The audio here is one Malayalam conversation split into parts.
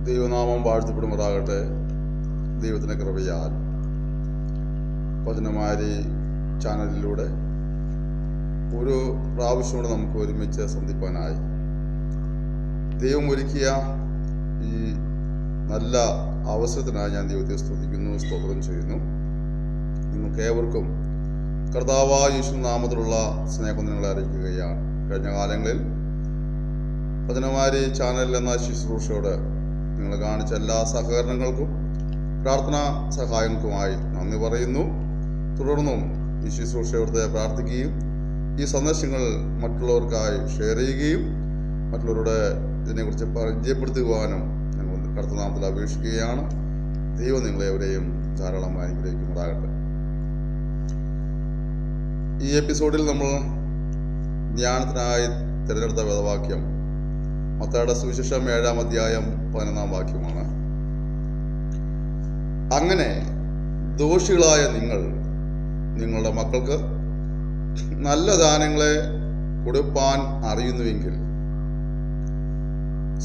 ദൈവനാമം വാഴ്ത്തപ്പെടുമാറാകട്ടെ. ദൈവത്തിൻ്റെ കൃപയാൽ വചനമാരി ചാനലിലൂടെ ഒരു പ്രാവശ്യം കൂടെ നമുക്ക് ഒരുമിച്ച് സന്ധിപ്പാനായി ദൈവം ഒരുക്കിയ ഈ നല്ല അവസരത്തിനായി ഞാൻ ദൈവത്തെ സ്തുതിക്കുന്നു, സ്തോത്രം ചെയ്യുന്നു. നിങ്ങൾക്ക് ഏവർക്കും കർത്താവായ യേശു നാമത്തിലുള്ള സ്നേഹവന്ദനങ്ങളെ അറിയിക്കുകയാണ്. കഴിഞ്ഞ കാലങ്ങളിൽ വചനമാരി ചാനൽ എന്ന ശുശ്രൂഷയോട് നിങ്ങൾ കാണിച്ച എല്ലാ സഹകരണങ്ങൾക്കും പ്രാർത്ഥനാ സഹായങ്ങൾക്കുമായി നന്ദി പറയുന്നു. തുടർന്നും ഈ ശുശ്രൂഷയോടത്തെ പ്രാർത്ഥിക്കുകയും ഈ സന്ദേശങ്ങൾ മറ്റുള്ളവർക്കായി ഷെയർ ചെയ്യുകയും മറ്റുള്ളവരോട് ഇതിനെക്കുറിച്ച് പരിചയപ്പെടുത്തുവാനും ഞങ്ങൾ കർത്തനാമത്തിൽ അപേക്ഷിക്കുകയാണ്. ദൈവം നിങ്ങളെവരെയും ധാരാളമായി അനുഗ്രഹിക്കുമാറാകട്ടെ. ഈ എപ്പിസോഡിൽ നമ്മൾ ധ്യാനത്തിനായി തിരഞ്ഞെടുത്ത വേദവാക്യം മത്തായിയുടെ സുവിശേഷം 7-ാം അധ്യായം 11-ാം വാക്യമാണ്. അങ്ങനെ ദോഷികളായ നിങ്ങൾ നിങ്ങളുടെ മക്കൾക്ക് നല്ല ദാനങ്ങളെ കൊടുപ്പാൻ അറിയുന്നുവെങ്കിൽ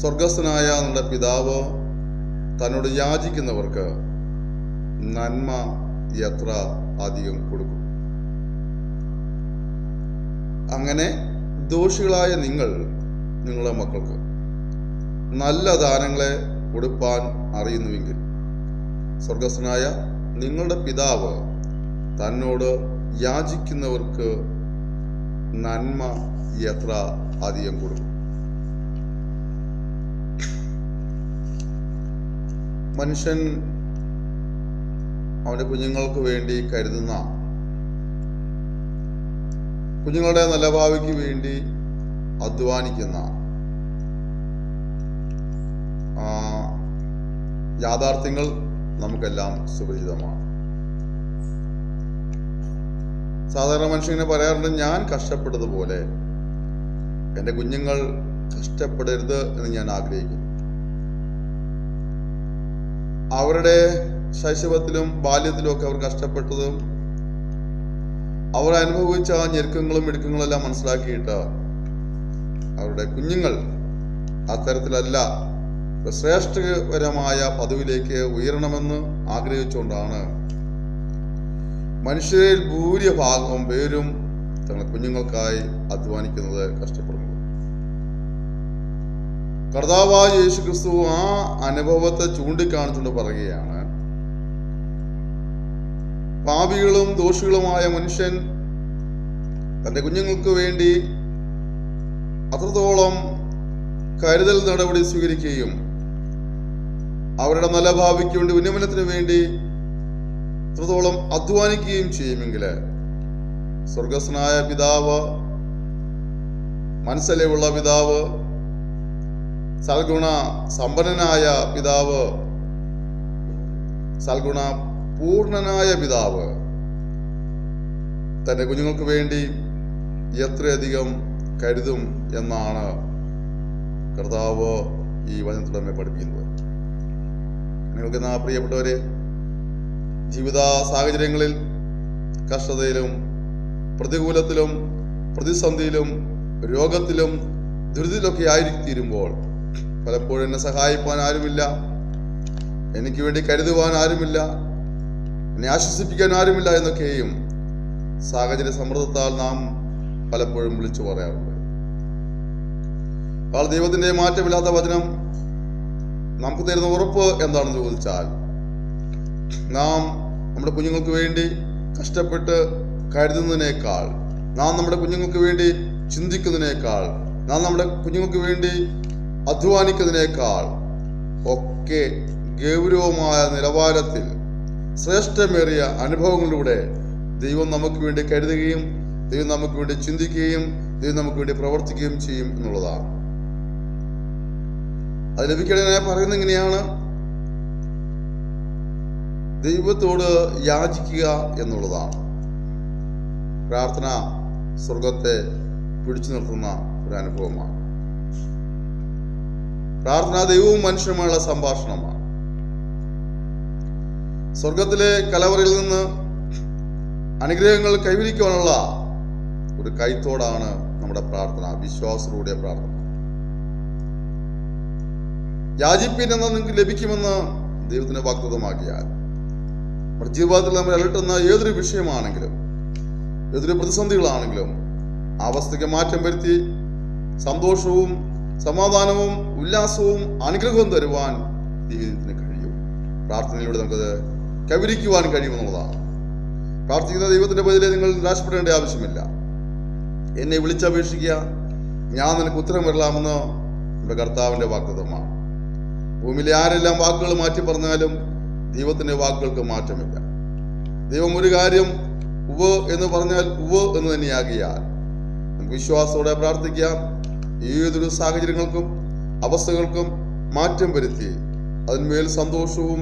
സ്വർഗസ്ഥനായ നിങ്ങളുടെ പിതാവ് തന്നോട് യാചിക്കുന്നവർക്ക് നന്മ എത്ര അധികം കൊടുക്കും. അങ്ങനെ ദോഷികളായ നിങ്ങൾ നിങ്ങളുടെ മക്കൾക്ക് നല്ല ദാനങ്ങളെ കൊടുപ്പാൻ അറിയുന്നുവെങ്കിൽ സ്വർഗസ്ഥനായ നിങ്ങളുടെ പിതാവ് തന്നോട് യാചിക്കുന്നവർക്ക് നന്മ എത്ര അധികം കൊടുക്കും. മനുഷ്യൻ അവൻ്റെ കുഞ്ഞുങ്ങൾക്ക് വേണ്ടി കരുതുന്ന, കുഞ്ഞുങ്ങളുടെ നല്ല ഭാവിക്ക് വേണ്ടി അധ്വാനിക്കുന്ന യാഥാർത്ഥ്യങ്ങൾ നമുക്കെല്ലാം സുപരിചിതമാണ്. സാധാരണ മനുഷ്യനെ പറയാറുണ്ട്, ഞാൻ കഷ്ടപ്പെട്ടതുപോലെ എൻ്റെ കുഞ്ഞുങ്ങൾ കഷ്ടപ്പെടരുത് എന്ന് ഞാൻ ആഗ്രഹിക്കുന്നു. അവരുടെ ശൈശവത്തിലും ബാല്യത്തിലും ഒക്കെ അവർ കഷ്ടപ്പെട്ടതും അവർ അനുഭവിച്ച ഞെരുക്കങ്ങളും ഇടുക്കങ്ങളും എല്ലാം മനസ്സിലാക്കിയിട്ട് അവരുടെ കുഞ്ഞുങ്ങൾ അത്തരത്തിലല്ല ശ്രേഷ്ഠകരമായ പദവിയിലേക്ക് ഉയരണമെന്ന് ആഗ്രഹിച്ചുകൊണ്ടാണ് മനുഷ്യരിൽ ഭൂരിഭാഗം പേരും തങ്ങളുടെ കുഞ്ഞുങ്ങൾക്കായി അധ്വാനിക്കുന്നത്, കഷ്ടപ്പെടുന്നത്. കർത്താവായ യേശു ക്രിസ്തു ആ അനുഭവത്തെ ചൂണ്ടിക്കാണിച്ചുകൊണ്ട് പറയുകയാണ്, പാപികളും ദോഷികളുമായ മനുഷ്യൻ തൻ്റെ കുഞ്ഞുങ്ങൾക്ക് വേണ്ടി അത്രത്തോളം കരുതൽ നടപടി സ്വീകരിക്കുകയും അവരുടെ നല്ല ഭാവിക്ക് വേണ്ടി ഉന്നമനത്തിന് വേണ്ടി അത്രത്തോളം അധ്വാനിക്കുകയും ചെയ്യുമെങ്കിൽ സ്വർഗസ്ഥനായ പിതാവ്, മനസ്സലിവുള്ള പിതാവ്, സൽഗുണ സമ്പന്നനായ പിതാവ്, സൽഗുണ പൂർണ്ണനായ പിതാവ് തൻ്റെ കുഞ്ഞുങ്ങൾക്ക് വേണ്ടി എത്രയധികം കരുതും എന്നാണ് കർത്താവ് ഈ വചനത്തിലൂടെ പഠിപ്പിക്കുന്നത്. നിങ്ങൾക്ക് പ്രിയപ്പെട്ടവരെ, ജീവിത സാഹചര്യങ്ങളിൽ കഷ്ടതയിലും പ്രതികൂലത്തിലും പ്രതിസന്ധിയിലും രോഗത്തിലും ദുരിതത്തിലൊക്കെ ആയിത്തീരുമ്പോൾ പലപ്പോഴും എന്നെ സഹായിപ്പാൻ ആരുമില്ല, എനിക്ക് വേണ്ടി കരുതുവാൻ ആരുമില്ല, എന്നെ ആശ്വസിപ്പിക്കാൻ ആരുമില്ല എന്നൊക്കെയും സാഹചര്യ സമ്മർദ്ദത്താൽ നാം പലപ്പോഴും വിളിച്ചു പറയാറുണ്ട്. അപ്പോൾ ദൈവത്തിൻ്റെ മാറ്റമില്ലാത്ത വചനം നമുക്ക് തരുന്ന ഉറപ്പ് എന്താണെന്ന് ചോദിച്ചാൽ, നാം നമ്മുടെ കുഞ്ഞുങ്ങൾക്ക് വേണ്ടി കഷ്ടപ്പെട്ട് കരുതുന്നതിനേക്കാൾ, നാം നമ്മുടെ കുഞ്ഞുങ്ങൾക്ക് വേണ്ടി ചിന്തിക്കുന്നതിനേക്കാൾ, നാം നമ്മുടെ കുഞ്ഞുങ്ങൾക്ക് വേണ്ടി അധ്വാനിക്കുന്നതിനേക്കാൾ ഒക്കെ ഗൗരവമായ നിലവാരത്തിൽ ശ്രേഷ്ഠമേറിയ അനുഭവങ്ങളിലൂടെ ദൈവം നമുക്ക് വേണ്ടി കരുതുകയും ദൈവം നമുക്ക് വേണ്ടി ചിന്തിക്കുകയും ദൈവം നമുക്ക് വേണ്ടി പ്രവർത്തിക്കുകയും ചെയ്യും എന്നുള്ളതാണ്. അത് ലഭിക്കണേ പറയുന്നത് ഇങ്ങനെയാണ്, ദൈവത്തോട് യാചിക്കുക എന്നുള്ളതാണ്. പ്രാർത്ഥന സ്വർഗത്തെ പിടിച്ചു നിർത്തുന്ന ഒരു അനുഭവമാണ്. പ്രാർത്ഥന ദൈവവും മനുഷ്യനുമായുള്ള സംഭാഷണമാണ്. സ്വർഗത്തിലെ കലവറയിൽ നിന്ന് അനുഗ്രഹങ്ങൾ കൈവരിക്കാനുള്ള ഒരു കൈത്തോടാണ് നമ്മുടെ പ്രാർത്ഥന, വിശ്വാസത്തിലൂടെ പ്രാർത്ഥന. യാചിപ്പീൻ എന്നാൽ നിങ്ങൾക്ക് ലഭിക്കുമെന്ന് ദൈവത്തിന് വാഗ്ദത്തമാക്കിയാൽ, നമ്മുടെ ജീവിതത്തിൽ നമ്മൾ അലട്ടുന്ന ഏതൊരു വിഷയമാണെങ്കിലും, ഏതൊരു പ്രതിസന്ധികളാണെങ്കിലും ആ അവസ്ഥയ്ക്ക് മാറ്റം വരുത്തി സന്തോഷവും സമാധാനവും ഉല്ലാസവും അനുഗ്രഹവും തരുവാൻ ദൈവത്തിന് കഴിയും. പ്രാർത്ഥനയിലൂടെ നമുക്കത് കൈവരിക്കുവാൻ കഴിയുമെന്നുള്ളതാണ്. പ്രാർത്ഥിക്കുന്ന ദൈവത്തിന്റെ ബദലിൽ നിങ്ങൾ നിരാശപ്പെടേണ്ട ആവശ്യമില്ല. എന്നെ വിളിച്ചപേക്ഷിക്കുക, ഞാൻ നിനക്ക് ഉത്തരം വരലാമെന്ന് നമ്മുടെ കർത്താവിന്റെ വാഗ്ദത്തമാണ്. ഭൂമിയിലെ ആരെല്ലാം വാക്കുകൾ മാറ്റി പറഞ്ഞാലും ദൈവത്തിന്റെ വാക്കുകൾക്ക് മാറ്റമില്ല. ദൈവം ഒരു കാര്യം ഉവ്വ് എന്ന് പറഞ്ഞാൽ ഉവ്വ് എന്ന് തന്നെയാകിയാൽ നമുക്ക് വിശ്വാസത്തോടെ പ്രാർത്ഥിക്കാം. ഏതൊരു സാഹചര്യങ്ങൾക്കും അവസ്ഥകൾക്കും മാറ്റം വരുത്തി അതിന്മേൽ സന്തോഷവും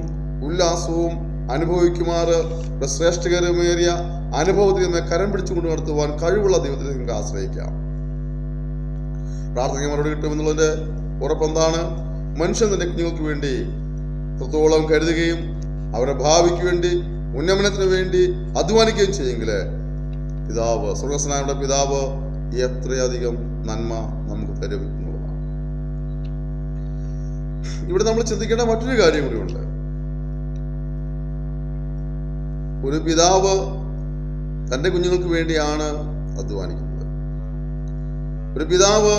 ഉല്ലാസവും അനുഭവിക്കുമാറ് ശ്രേഷ്ഠകരമേറിയ അനുഭവത്തിൽ നിന്ന് കരം പിടിച്ചുകൊണ്ട് നടത്തുവാൻ കഴിവുള്ള ദൈവത്തിൽ നിങ്ങൾക്ക് ആശ്രയിക്കാം. പ്രാർത്ഥന മറുപടി കിട്ടുമെന്നുള്ളതിന്റെ ഉറപ്പെന്താണ്? മനുഷ്യൻ തന്റെ കുഞ്ഞുങ്ങൾക്ക് വേണ്ടി എത്രത്തോളം കരുതുകയും അവരുടെ ഭാവിക്ക് വേണ്ടി ഉന്നമനത്തിന് വേണ്ടി അധ്വാനിക്കുകയും ചെയ്യുമെങ്കിൽ പിതാവ്, സ്വർഗ്ഗസ്ഥനായ പിതാവ് എത്രയധികം നന്മ നമുക്ക് തരും എന്നുള്ളതാണ്. ഇവിടെ നമ്മൾ ചിന്തിക്കേണ്ട മറ്റൊരു കാര്യം കൂടിയുണ്ട്. ഒരു പിതാവ് തൻ്റെ കുഞ്ഞുങ്ങൾക്ക് വേണ്ടിയാണ് അധ്വാനിക്കുന്നത്. ഒരു പിതാവ്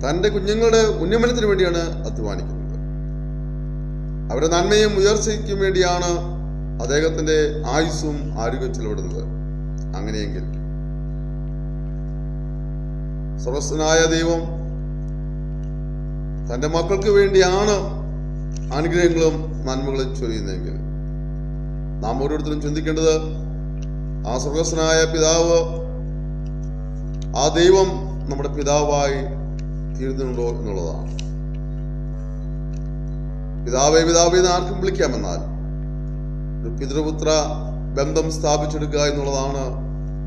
തൻ്റെ കുഞ്ഞുങ്ങളുടെ ഉന്നമനത്തിന് വേണ്ടിയാണ് അധ്വാനിക്കുന്നത്. അവരുടെ നന്മയും ഉയർച്ചയ്ക്കും വേണ്ടിയാണ് അദ്ദേഹത്തിന്റെ ആയുസ്സും ആരോഗ്യം ചെലവിടുന്നത്. അങ്ങനെയെങ്കിൽ സർവസ്വനായ ദൈവം തൻ്റെ മക്കൾക്ക് വേണ്ടിയാണ് അനുഗ്രഹങ്ങളും നന്മകളും ചൊരിയുന്നതെങ്കിൽ നാം ഓരോരുത്തരും ചിന്തിക്കേണ്ടത് ആ സ്വർഗസ്വനായ പിതാവ്, ആ ദൈവം നമ്മുടെ പിതാവായി തീർന്നുണ്ടോ എന്നുള്ളതാണ്. പിതാവെ പിതാവെ എന്ന് ആർക്കും വിളിക്കാമെന്നാൽ ഒരു പിതൃപുത്ര ബന്ധം സ്ഥാപിച്ചെടുക്കുക എന്നുള്ളതാണ്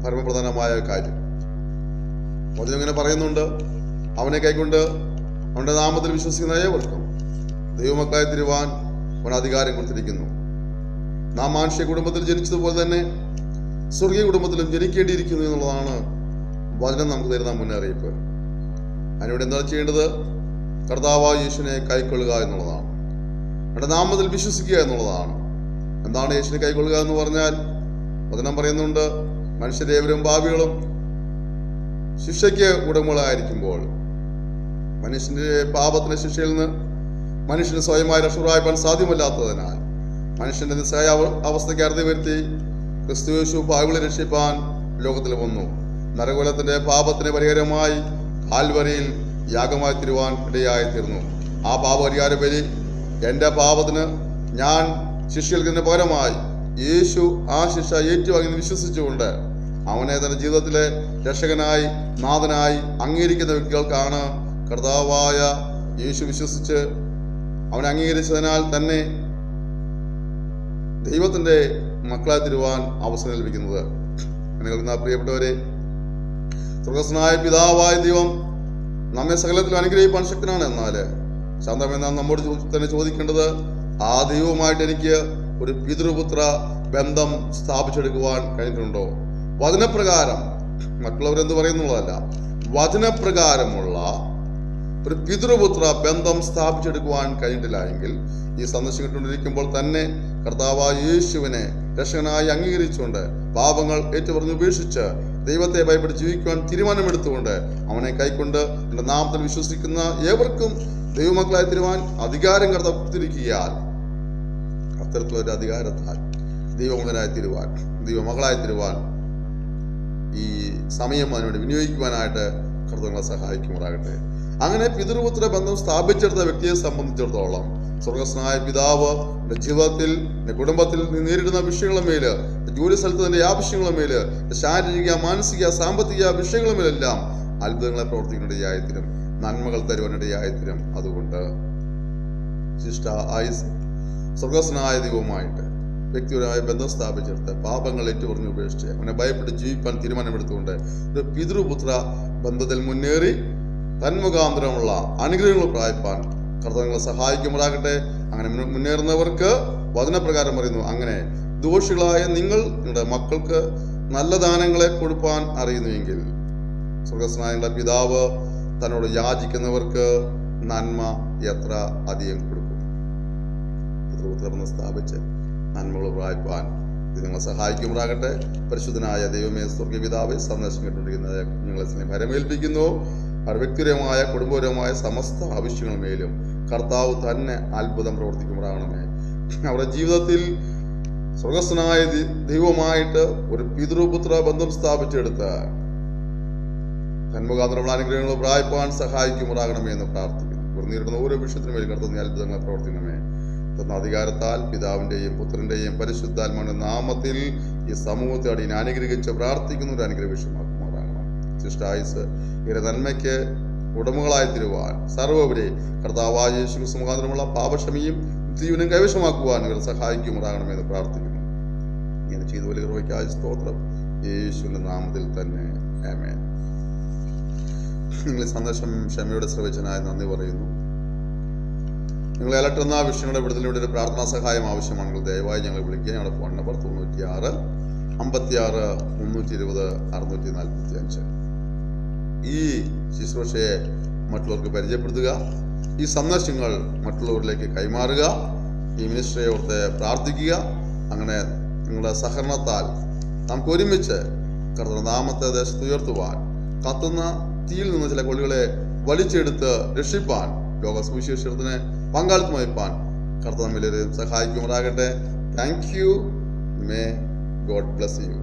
പരമപ്രധാനമായ കാര്യം. അതിലിങ്ങനെ പറയുന്നുണ്ട്, അവനെ കൈക്കൊണ്ട് അവന്റെ നാമത്തിൽ വിശ്വസിക്കുന്ന ഏവർക്കും ദൈവമക്കളായി തീരുവാൻ അവൻ അധികാരം കൊടുത്തിരിക്കുന്നു. നാം മാനുഷിക കുടുംബത്തിൽ ജനിച്ചതുപോലെ തന്നെ സ്വർഗീയ കുടുംബത്തിലും ജനിക്കേണ്ടിയിരിക്കുന്നു എന്നുള്ളതാണ് വചനം നമുക്ക് തരുന്ന മുന്നറിയിപ്പ്. അതിനിവിടെ എന്താണ് ചെയ്യേണ്ടത്? കർത്താവായ യേശുവിനെ കൈക്കൊള്ളുക എന്നുള്ളതാണ്. അവന്റെ നാമത്തിൽ വിശ്വസിക്കുക എന്നുള്ളതാണ്. എന്താണ് യേശുവിനെ കൈക്കൊള്ളുക എന്ന് പറഞ്ഞാൽ? വചനം പറയുന്നുണ്ട്, മനുഷ്യരേവരും പാപികളും ശിക്ഷയ്ക്ക് ഉടമകളായിരിക്കുമ്പോൾ മനുഷ്യന്റെ പാപത്തിന്റെ ശിക്ഷയിൽ നിന്ന് മനുഷ്യന് സ്വയമായി രക്ഷപ്രാപിക്കാൻ സാധ്യമല്ലാത്തതിനാൽ മനുഷ്യന്റെ നിസ്സഹായ അവസ്ഥയ്ക്ക് അറുതി വരുത്തി ക്രിസ്തുയേശു പാപികളെ രക്ഷിപ്പാൻ ലോകത്തിൽ വന്നു. നരകുലത്തിന്റെ പാപത്തിന് പരിഹാരമായി കാൽവരിയിൽ യാഗമായി തീരുവാൻ ഇടയായി തീർന്നു. ആ പാപപരിഹാര ബലി എൻ്റെ പാപത്തിന് ഞാൻ ശിക്ഷയ്ക്ക് പകരമായി യേശു ആ ശിക്ഷ ഏറ്റുവാങ്ങി വിശ്വസിച്ചുകൊണ്ട് അവനെ തന്റെ ജീവിതത്തിലെ രക്ഷകനായി നാഥനായി അംഗീകരിക്കുന്ന വ്യക്തികൾക്കാണ് കർത്താവായ യേശു വിശ്വസിച്ച് അവനെ അംഗീകരിച്ചതിനാൽ തന്നെ ദൈവത്തിന്റെ മക്കളായി തീരുവാൻ അവസരം ലഭിക്കുന്നത്. കേൾക്കുന്ന പ്രിയപ്പെട്ടവരെ, സ്വർഗ്ഗസ്ഥനായ പിതാവായ ദൈവം നമ്മെ സകലത്തിൽ അനുഗ്രഹിപ്പാൻ ശക്തനാണ്. എന്നാൽ ശാന്തമെന്നാൽ നമ്മോട് തന്നെ ചോദിക്കേണ്ടത്, ആ ദൈവവുമായിട്ട് എനിക്ക് ഒരു പിതൃപുത്ര ബന്ധം സ്ഥാപിച്ചെടുക്കുവാൻ കഴിഞ്ഞിട്ടുണ്ടോ? വചനപ്രകാരം, മറ്റുള്ളവരെന്ത് പറയുന്നുള്ളതല്ല, വചനപ്രകാരമുള്ള ഒരു പിതൃപുത്ര ബന്ധം സ്ഥാപിച്ചെടുക്കുവാൻ കഴിഞ്ഞിട്ടില്ല എങ്കിൽ ഈ സന്ദേശം കിട്ടുകൊണ്ടിരിക്കുമ്പോൾ തന്നെ കർത്താവായ യേശുവിനെ രക്ഷകനായി അംഗീകരിച്ചുകൊണ്ട് പാപങ്ങൾ ഏറ്റുപറഞ്ഞ് ഉപേക്ഷിച്ച് ദൈവത്തെ ഭയപ്പെട്ട് ജീവിക്കുവാൻ തീരുമാനമെടുത്തുകൊണ്ട് അവനെ കൈക്കൊണ്ട് എൻ്റെ നാമത്തിൽ വിശ്വസിക്കുന്ന ഏവർക്കും ദൈവമക്കളായി തീരുവാൻ അധികാരം കർത്താവ് കൊടുത്തിരിക്കുകയാൽ അത്തരത്തിലുള്ള ഒരു അധികാരത്താൽ ദൈവമകനായി തീരുവാൻ, ദൈവമകളായി തീരുവാൻ ഈ സമയം അതിനുവേണ്ടി വിനിയോഗിക്കുവാനായിട്ട് കർത്താവ് സഹായിക്കുമാറാകട്ടെ. അങ്ങനെ പിതൃപുത്ര ബന്ധം സ്ഥാപിച്ചെടുത്ത വ്യക്തിയെ സംബന്ധിച്ചിടത്തോളം സ്വർഗ്ഗസ്ഥനായ പിതാവ് ജീവിതത്തിൽ കുടുംബത്തിൽ നേരിടുന്ന വിഷയങ്ങളുടെ മേല്, ജോലി സ്ഥലത്ത് തന്റെ ആവശ്യങ്ങളുടെ മേല്, ശാരീരിക മാനസിക സാമ്പത്തിക വിഷയങ്ങളുടെ മേലെല്ലാം അത്ഭുതങ്ങളെ പ്രവർത്തിക്കുന്നിടയായത്തിനും നന്മകൾ തരുവാനിടയായത്തിനും അതുകൊണ്ട് ശിഷ്ട ആയുസ് സ്വർഗ്ഗസ്ഥനായ ദൈവവുമായിട്ട് വ്യക്തിപരമായ ബന്ധം സ്ഥാപിച്ചെടുത്ത് പാപങ്ങൾ ഏറ്റുപറഞ്ഞ് ഉപേക്ഷിച്ച് അവനെ ഭയപ്പെട്ട് ജീവിക്കാൻ തീരുമാനമെടുത്തുകൊണ്ട് ഒരു പിതൃപുത്ര ബന്ധത്തിൽ മുന്നേറി തന്മുഖാന്തരമുള്ള അനുഗ്രഹങ്ങൾ പ്രാപിപ്പാൻ കർത്താവ് സഹായിക്കുമാറാകട്ടെ. അങ്ങനെ മുന്നേറുന്നവർക്ക് വചനപ്രകാരം പറയുന്നു, അങ്ങനെ ദോഷികളായ നിങ്ങളുടെ മക്കൾക്ക് നല്ല ദാനങ്ങളെ കൊടുപ്പാൻ അറിയുന്നുവെങ്കിൽ സ്വർഗ്ഗസ്ഥനായ പിതാവ് തന്നോട് യാചിക്കുന്നവർക്ക് നന്മ എത്ര അധികം കൊടുക്കും. പുത്രപുത്രന്ന് സ്ഥാപിച്ച് നന്മകൾ പ്രാപിപ്പാൻ ഇത് നിങ്ങളെ സഹായിക്കുമാറാകട്ടെ. പരിശുദ്ധനായ ദൈവമേ, സ്വർഗ്ഗീയ പിതാവേ, സന്ദേശം കേട്ടുകൊണ്ടിരിക്കുന്ന നിങ്ങളെ ഭരമേൽപ്പിക്കുന്നു. അവരുടെ വ്യക്തിപരമായ കുടുംബപരമായ സമസ്ത ആവശ്യങ്ങളുമേലും കർത്താവ് തന്നെ അത്ഭുതം പ്രവർത്തിക്കുമാറാകണമേ. അവരുടെ ജീവിതത്തിൽ സ്വർഗസ്ഥനായ ദൈവമായിട്ട് ഒരു പിതൃപുത്ര ബന്ധം സ്ഥാപിച്ചെടുത്ത് തന്മുഖാന്തരമുള്ള അനുഗ്രഹങ്ങൾ പ്രാപിപ്പാൻ സഹായിക്കുമാറാകണമേ എന്ന് പ്രാർത്ഥിക്കുന്നു. ഇവർ നേരിടുന്ന ഓരോ വിഷയത്തിനും വേണ്ടി കർത്താവ് അത്ഭുതങ്ങൾ പ്രവർത്തിക്കണമേ. തന്ന അധികാരത്താൽ പിതാവിൻ്റെയും പുത്രൻ്റെയും പരിശുദ്ധാത്മാവിന്റെ നാമത്തിൽ ഈ സമൂഹത്തെ അടിയൻ അനുഗ്രഹിച്ച് പ്രാർത്ഥിക്കുന്ന ഒരു അനുഗ്രഹ വിഷയമാക്കുമാറാകണം. ശിഷ്ടായുസ് ഇവരെ നന്മയ്ക്ക് ഉടമകളായി തീരുവാൻ സർവ്വപരി കർത്താവായ യേശു ക്രിസ്തു മുഖാന്തരമുള്ള പാപക്ഷമയും ജീവനും കൈവശമാക്കുവാൻ ഇവർ സഹായിക്കുമാറാകണമെന്ന് പ്രാർത്ഥിക്കുന്നു. ഇങ്ങനെ ചെയ്തു വലിയ കൃപയ്ക്കായ സ്തോത്രം യേശുവിന്റെ നാമത്തിൽ തന്നെ ആമേൻ. നിങ്ങൾ ഈ സന്ദേശം ക്ഷമയോടെ ശ്രവിച്ചതിനായി നന്ദി പറയുന്നു. നിങ്ങൾ അലട്ടുന്ന വിഷയങ്ങളുടെ വിടുതലിലൂടെ ഒരു പ്രാർത്ഥനാ സഹായം ആവശ്യമാണെങ്കിൽ ദയവായി ഞങ്ങൾ വിളിക്കുക. ഞങ്ങളുടെ ഫോൺ നമ്പർ 96 56 320 645. ഈ ശുശ്രൂഷയെ മറ്റുള്ളവർക്ക് പരിചയപ്പെടുത്തുക. ഈ സന്ദേശങ്ങൾ മറ്റുള്ളവരിലേക്ക് കൈമാറുക. ഈ മിനിസ്ട്രിയെ ഓർത്ത് പ്രാർത്ഥിക്കുക. അങ്ങനെ നിങ്ങളുടെ സഹകരണത്താൽ നമുക്ക് ഒരുമിച്ച് കർത്തൃനാമത്തെ ദേശത്ത് ഉയർത്തുവാൻ, കത്തുന്ന തീയിൽ നിന്ന് ചില കൊള്ളികളെ വലിച്ചെടുത്ത് രക്ഷിപ്പാൻ, ലോക സുവിശേഷത്തിന് പങ്കാളിത്തം വഹിപ്പാൻ കർത്താവ് നമ്മെ സഹായിക്കുമാറാകട്ടെ. Thank you. May God bless U.